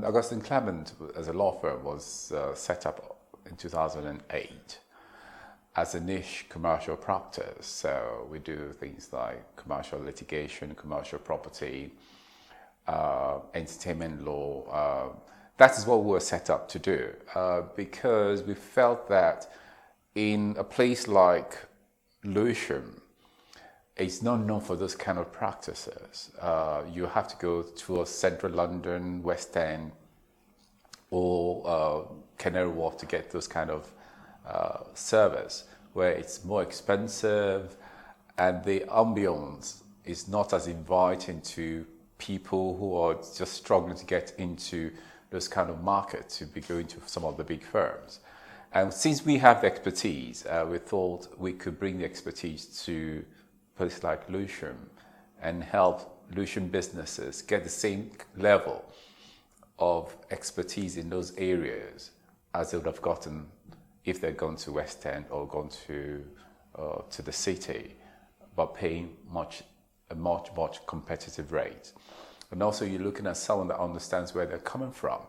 Augustine Clement, as a law firm, was set up in 2008 as a niche commercial practice. So we do things like commercial litigation, commercial property, entertainment law. That is what we were set up to do because we felt that in a place like Lewisham, it's not known for those kind of practices. You have to go towards central London, West End, or Canary Wharf to get those kind of service, where it's more expensive and the ambience is not as inviting to people who are just struggling to get into those kind of markets, to be going to some of the big firms. And since we have the expertise, we thought we could bring the expertise to places like Lewisham and help Lewisham businesses get the same level of expertise in those areas as they would have gotten if they'd gone to West End or gone to the city, but paying a much competitive rate. And also you're looking at someone that understands where they're coming from,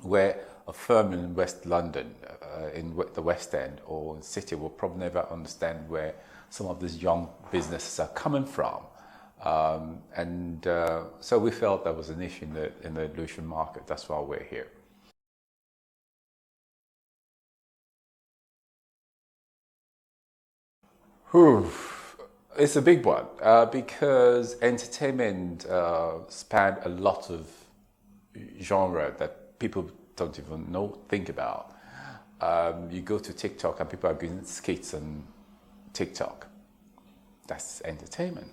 where a firm in West London, in the West End or in the city will probably never understand where some of these young businesses are coming from. So we felt there was an issue in the Lewisham market. That's why we're here. It's a big one because entertainment spanned a lot of genre that people don't even think about. You go to TikTok and people are doing skits on TikTok. That's entertainment.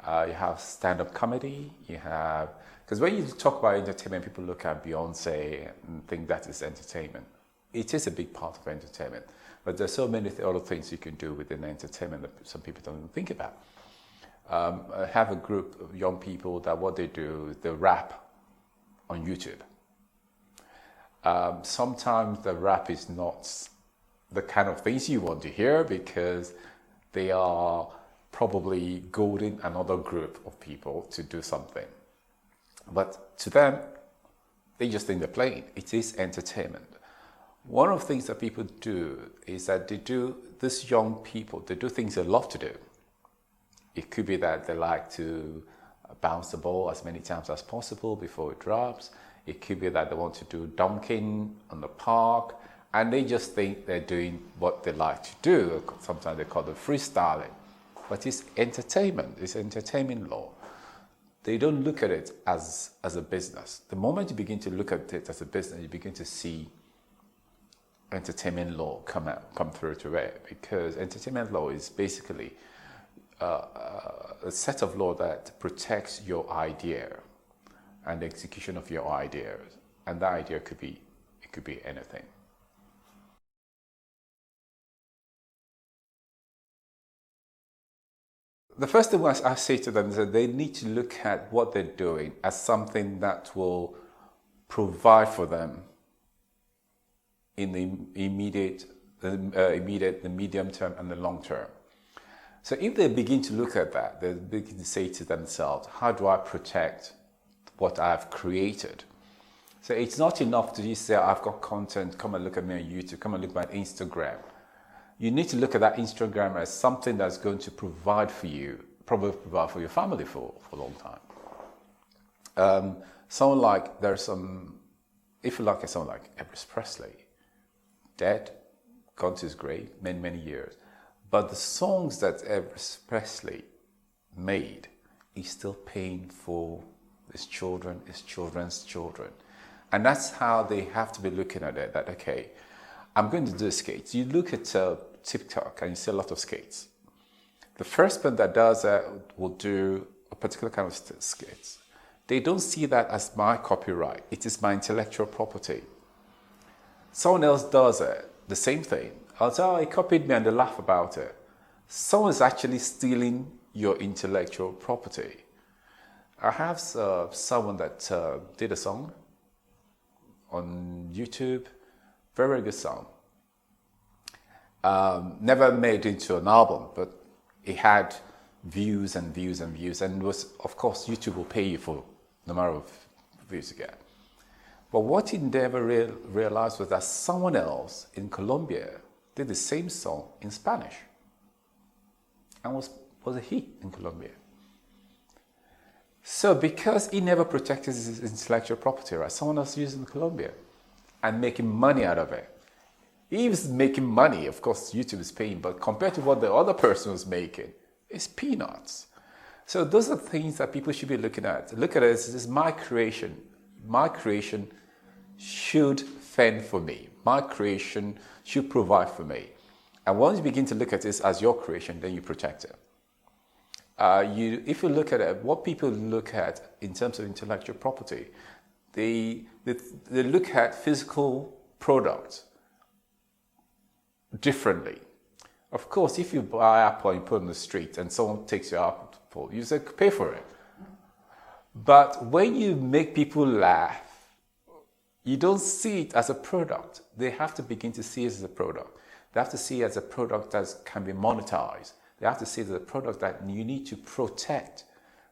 You have stand-up comedy. You have, because when you talk about entertainment, people look at Beyonce and think that is entertainment. It is a big part of entertainment, but there's so many other things you can do within entertainment that some people don't even think about. I have a group of young people that what they do is they rap on YouTube. Sometimes the rap is not the kind of things you want to hear because they are probably goading another group of people to do something. But to them, they just think they're playing. It is entertainment. One of the things that people do is that these young people, they do things they love to do. It could be that they like to bounce the ball as many times as possible before it drops. It could be that they want to do dunking on the park, and they just think they're doing what they like to do. Sometimes they call it freestyling. But it's entertainment. It's entertainment law. They don't look at it as a business. The moment you begin to look at it as a business, you begin to see entertainment law come through to it, because entertainment law is basically a set of law that protects your idea and the execution of your ideas, and that idea could be anything. The first thing I say to them is that they need to look at what they're doing as something that will provide for them in the immediate, the medium term, and the long term. So if they begin to look at that, they begin to say to themselves, how do I protect what I've created? So it's not enough to just say, I've got content, come and look at me on YouTube, come and look at my Instagram. You need to look at that Instagram as something that's going to provide for you, probably provide for your family for a long time. Someone like, if you look at someone like Elvis Presley, dead, gone to his grave, many years. But the songs that Elvis Presley made, he's still paying for his children, his children's children. And that's how they have to be looking at it, that, okay, I'm going to do skates. You look at TikTok and you see a lot of skates. The first one that does that will do a particular kind of skates. They don't see that as my copyright. It is my intellectual property. Someone else does it, the same thing. I'll say, oh, he copied me, and they laugh about it. Someone's actually stealing your intellectual property. I have someone that did a song on YouTube, very good song. Never made into an album, but it had views and views and views, and was, of course, YouTube will pay you for the amount of views you get. But what he never realized was that someone else in Colombia did the same song in Spanish and was a hit in Colombia. So because he never protected his intellectual property rights, someone else used it in Colombia and making money out of it. He was making money, of course YouTube is paying, but compared to what the other person was making, it's peanuts. So those are things that people should be looking at. Look at it as this is my creation. My creation should fend for me. My creation should provide for me. And once you begin to look at this as your creation, then you protect it. If you look at it, what people look at in terms of intellectual property, they look at physical products differently. Of course, if you buy apple and you put it on the street and someone takes your apple, you say, pay for it. But when you make people laugh, you don't see it as a product. They have to begin to see it as a product. They have to see it as a product that can be monetized. They have to see it as a product that you need to protect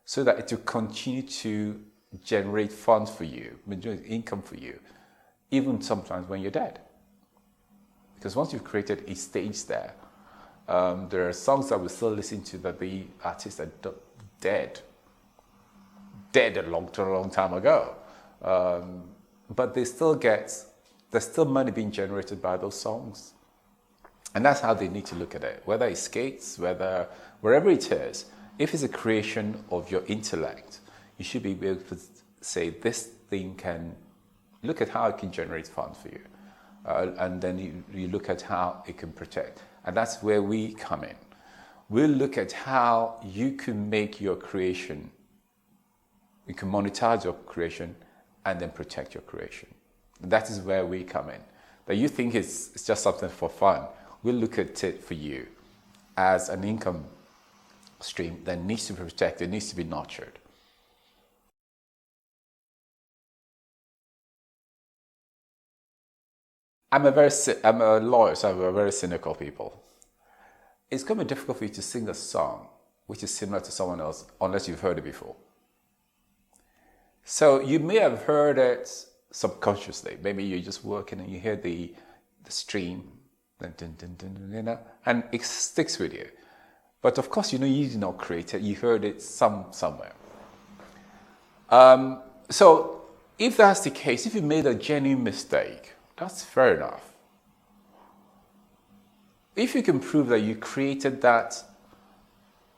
so that it will continue to generate funds for you, income for you, even sometimes when you're dead. Because once you've created a stage there, there are songs that we still listen to that the artists are dead a long time ago. But there's still money being generated by those songs. And that's how they need to look at it. Whether it's skates, wherever it is, if it's a creation of your intellect, you should be able to say this thing can, look at how it can generate funds for you. And then you look at how it can protect. And that's where we come in. We'll look at how you can make your creation, you can monetize your creation and then protect your creation. That is where we come in. That you think it's just something for fun. We'll look at it for you as an income stream that needs to be protected, needs to be nurtured. I'm a lawyer, so I'm a very cynical people. It's going to be difficult for you to sing a song which is similar to someone else unless you've heard it before. So you may have heard it subconsciously. Maybe you're just working and you hear the stream, and it sticks with you. But of course, you did not create it. You heard it somewhere. So if that's the case, if you made a genuine mistake, that's fair enough. If you can prove that you created that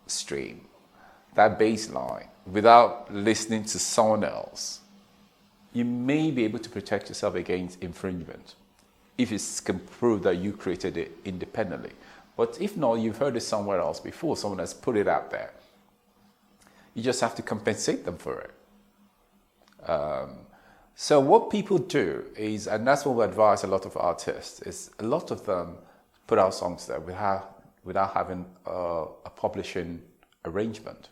stream, that bass line, without listening to someone else, you may be able to protect yourself against infringement if you can prove that you created it independently. But if not, you've heard it somewhere else before, someone has put it out there. You just have to compensate them for it. So what people do is, and that's what we advise a lot of artists, is a lot of them put out songs there without having a publishing arrangement.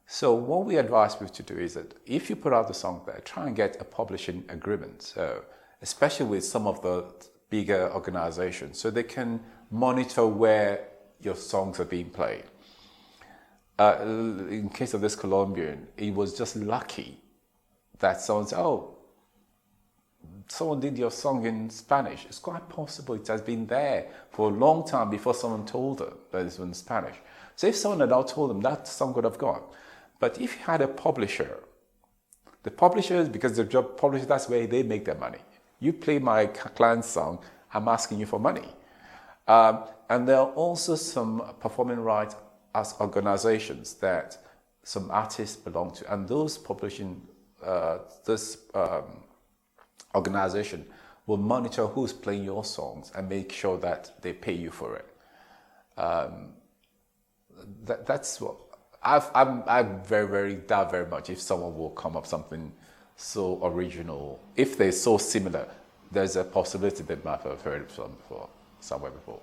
So what we advise people to do is that if you put out the song there, try and get a publishing agreement. So especially with some of the bigger organizations, so they can monitor where your songs are being played. In case of this Colombian, it was just lucky that someone said, oh, someone did your song in Spanish. It's quite possible it has been there for a long time before someone told them that it's in Spanish. So if someone had not told them, that song would have gone. But if you had a publisher, the publishers, because the job publishers, that's where they make their money. You play my client's song, I'm asking you for money. And there are also some performing rights as organizations that some artists belong to. And those publishing, this organization will monitor who's playing your songs and make sure that they pay you for it. That's what I very doubt very much if someone will come up something so original. If they're so similar, there's a possibility they might have heard of some before, somewhere before.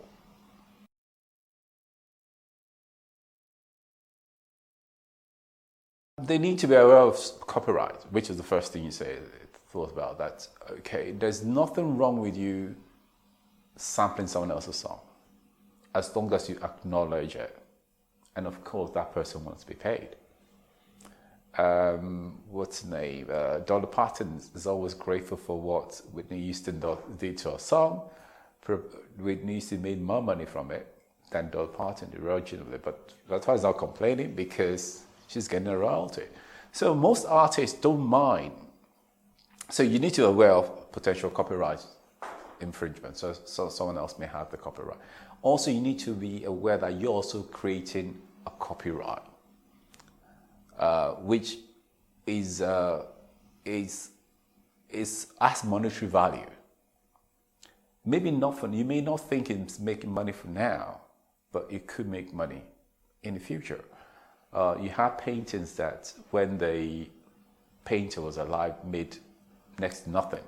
They need to be aware of copyright, which is the first thing you thought about. That, okay, there's nothing wrong with you sampling someone else's song, as long as you acknowledge it. And of course, that person wants to be paid. What's his name? Dolly Parton is always grateful for what Whitney Houston did to her song. Whitney Houston made more money from it than Dolly Parton originally, but that's why he's not complaining, because she's getting a royalty. So most artists don't mind. So you need to be aware of potential copyright infringement. So someone else may have the copyright. Also, you need to be aware that you're also creating a copyright, which is has monetary value. Maybe not for, you may not think it's making money for now, but it could make money in the future. You have paintings that when the painter was alive made next to nothing.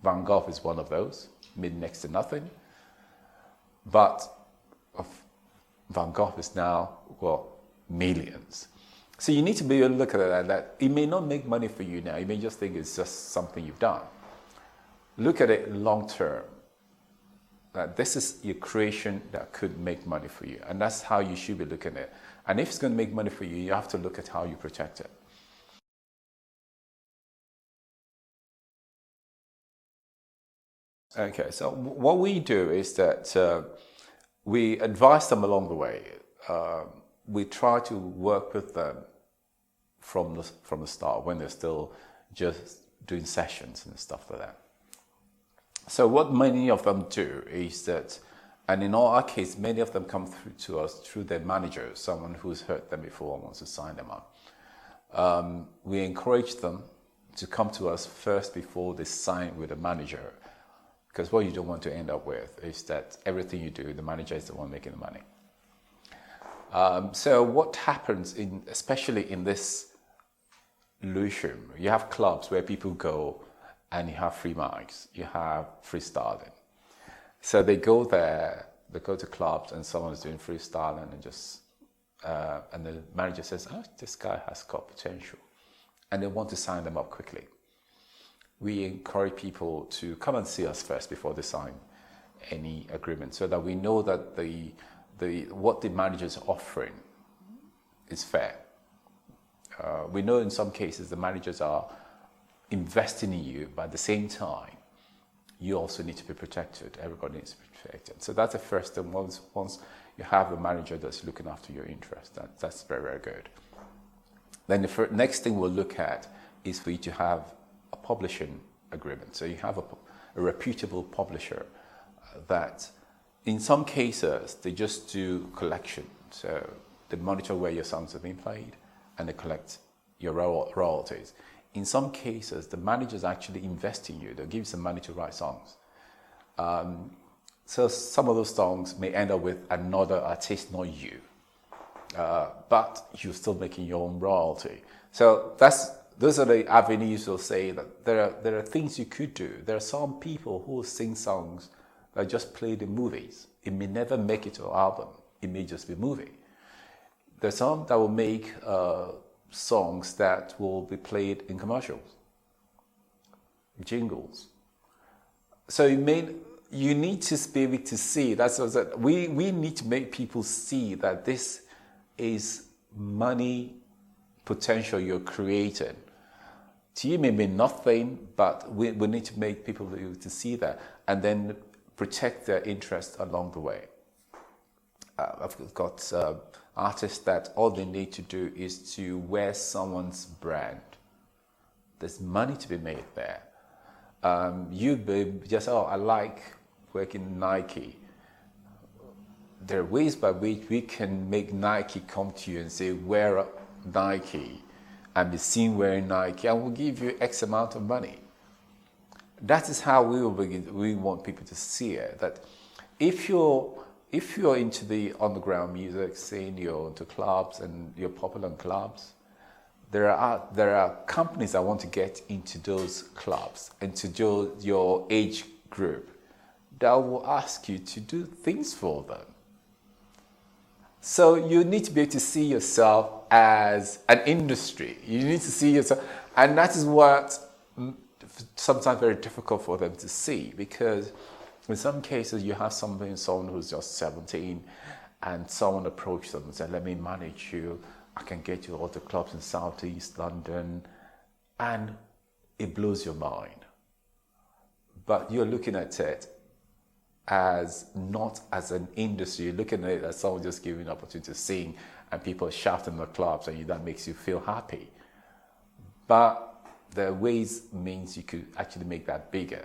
Van Gogh is one of those, made next to nothing. But Van Gogh is now, well, millions. So you need to be able to look at it that it may not make money for you now. You may just think it's just something you've done. Look at it long term. That this is your creation that could make money for you. And that's how you should be looking at it. And if it's going to make money for you, you have to look at how you protect it. Okay, so what we do is that we advise them along the way. We try to work with them from the start when they're still just doing sessions and stuff like that. So what many of them do is that, and in our case, many of them come through to us through their manager, someone who's heard them before and wants to sign them up. We encourage them to come to us first before they sign with a manager, because what you don't want to end up with is that everything you do, the manager is the one making the money. So what happens, especially in this Lewisham, you have clubs where people go and you have free mics, you have freestyling. So they go there, they go to clubs and someone is doing freestyling and and the manager says, oh, this guy has got potential. And they want to sign them up quickly. We encourage people to come and see us first before they sign any agreement, so that we know that what the manager is offering is fair. We know in some cases the managers are investing in you, but at the same time, you also need to be protected. Everybody needs to be protected. So that's the first thing. Once you have a manager that's looking after your interest, that's very, very good. Then the next thing we'll look at is for you to have a publishing agreement. So you have a reputable publisher that in some cases they just do collection. So they monitor where your songs have been played and they collect your royalties. In some cases, the managers actually invest in you. They'll give you some money to write songs. So some of those songs may end up with another artist, not you. But you're still making your own royalty. So those are the avenues we'll say that there are things you could do. There are some people who sing songs that just played in movies. It may never make it to an album. It may just be a movie. There's some that will make songs that will be played in commercials, jingles. So you need to be able to see. That's what we need to make people see that this is money potential you're creating. To you, it may mean nothing, but we need to make people able to see that and then protect their interest along the way. I've got artists that all they need to do is to wear someone's brand. There's money to be made there. You be just, I like working Nike. There are ways by which we can make Nike come to you and say, wear Nike and be seen wearing Nike, and we'll give you X amount of money. That is how we will begin. We want people to see it. That if you're into the underground music scene, you're into clubs and you're popular in clubs, there are companies that want to get into those clubs, into your age group, that will ask you to do things for them. So you need to be able to see yourself as an industry. You need to see yourself, and that is what sometimes very difficult for them to see, because in some cases you have someone who's just 17 and someone approached them and said, let me manage you, I can get you all the clubs in Southeast London, and it blows your mind. But you're looking at it as not as an industry. You're looking at it as someone just giving an opportunity to sing and people shouting in the clubs, and that makes you feel happy. But there are ways, means you could actually make that bigger.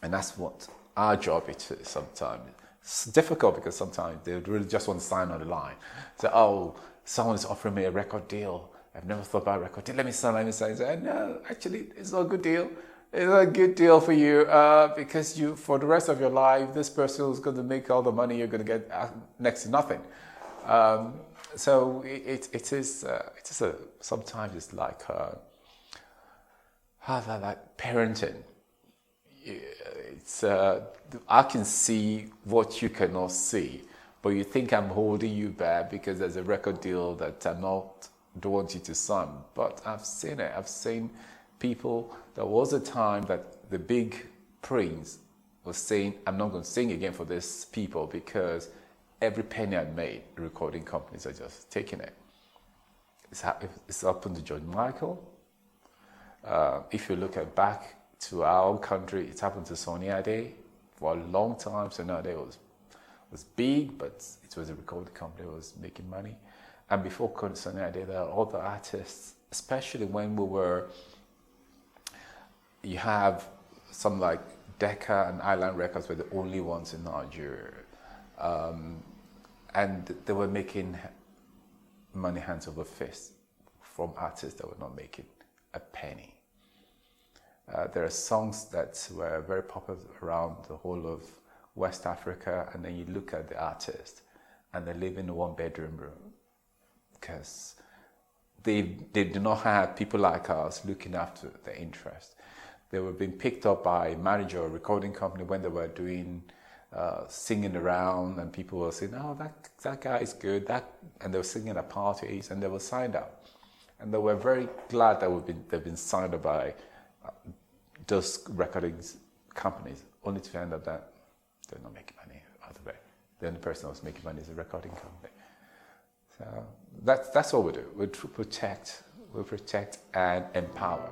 And that's what our job is sometimes. It's difficult because sometimes they really just want to sign on the line. So, oh, someone's offering me a record deal. I've never thought about a record deal. Let me sign. Say, no, actually, it's not a good deal. It's a good deal for you because for the rest of your life, this person is going to make all the money you're going to get next to nothing. So it is sometimes it's like parenting. It's I can see what you cannot see, but you think I'm holding you back because there's a record deal that don't want you to sign. But I've seen it. I've seen people. There was a time that the big prince was saying, I'm not going to sing again for these people because every penny I made, recording companies are just taking it. It's happened to George Michael. If you look back to our country, it happened to Sonny Ade. For a long time, Sonny Ade was big, but it was a recording company that was making money. And before Sonny Ade, there are other artists, especially when you have some like Decca and Island Records were the only ones in Nigeria. And they were making money hands over fist from artists that were not making a penny. There are songs that were very popular around the whole of West Africa, and then you look at the artist and they live in a one-bedroom room because they do not have people like us looking after their interest. They were being picked up by a manager or a recording company when they were doing singing around, and people were saying, "Oh, that guy is good." And they were singing at parties, and they were signed up, and they were very glad that they've been signed up by those recording companies, only to find out that they're not making money out of it. The only person that was making money is a recording company. So that's what we do. We protect and empower.